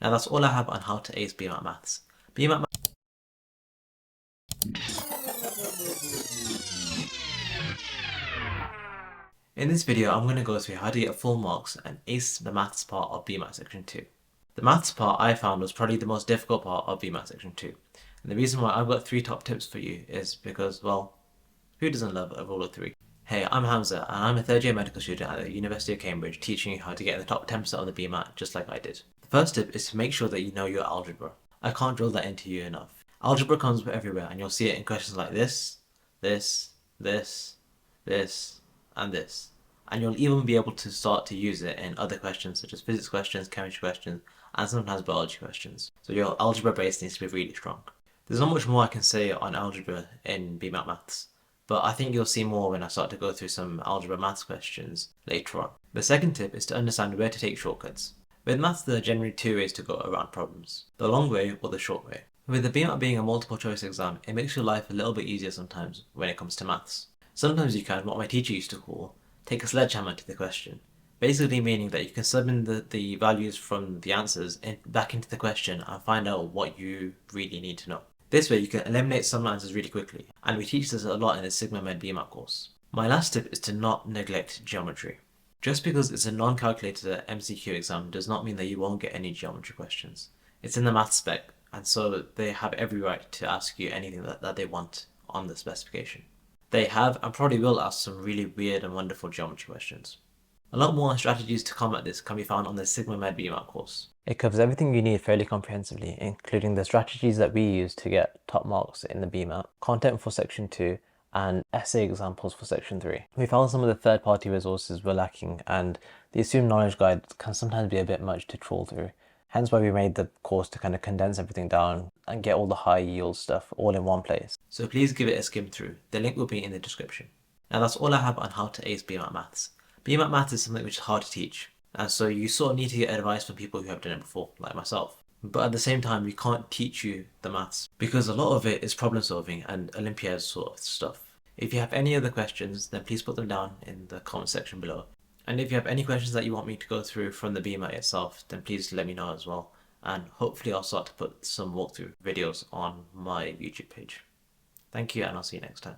Now that's all I have on how to ace Bmat Maths. Bmat In this video, I'm going to go through how to get full marks and ace the maths part of Bmat section 2. The maths part I found was probably the most difficult part of Bmat section 2. And the reason why I've got 3 top tips for you is because, well, who doesn't love a rule of 3? Hey, I'm Hamzah, and I'm a third year medical student at the University of Cambridge teaching you how to get in the top 10% of the Bmat just like I did. The first tip is to make sure that you know your algebra. I can't drill that into you enough. Algebra comes everywhere, and you'll see it in questions like this, and this. And you'll even be able to start to use it in other questions such as physics questions, chemistry questions, and sometimes biology questions. So your algebra base needs to be really strong. There's not much more I can say on algebra in Bmat Maths, but I think you'll see more when I start to go through some algebra maths questions later on. The second tip is to understand where to take shortcuts. With maths, there are generally 2 ways to go around problems: the long way or the short way. With the Bmat being a multiple choice exam, it makes your life a little bit easier sometimes when it comes to maths. Sometimes you can, what my teacher used to call, take a sledgehammer to the question. Basically meaning that you can sub in the values from the answers back into the question and find out what you really need to know. This way you can eliminate some answers really quickly, and we teach this a lot in the Sigma Med Bmat course. My last tip is to not neglect geometry. Just because it's a non-calculated MCQ exam does not mean that you won't get any geometry questions. It's in the math spec, and so they have every right to ask you anything that they want on the specification. They have and probably will ask some really weird and wonderful geometry questions. A lot more strategies to combat this can be found on the Sigma Med Bmat course. It covers everything you need fairly comprehensively, including the strategies that we use to get top marks in the Bmat, content for section 2, and essay examples for section 3. We found some of the third-party resources were lacking, and the assumed knowledge guide can sometimes be a bit much to trawl through. Hence why we made the course to kind of condense everything down and get all the high yield stuff all in one place. So please give it a skim through. The link will be in the description. Now that's all I have on how to ace Bmat Maths. Bmat Maths is something which is hard to teach, and so you sort of need to get advice from people who have done it before, like myself. But at the same time, we can't teach you the maths because a lot of it is problem solving and Olympiad sort of stuff. If you have any other questions, then please put them down in the comment section below. And if you have any questions that you want me to go through from the Bmat itself, then please let me know as well. And hopefully I'll start to put some walkthrough videos on my YouTube page. Thank you, and I'll see you next time.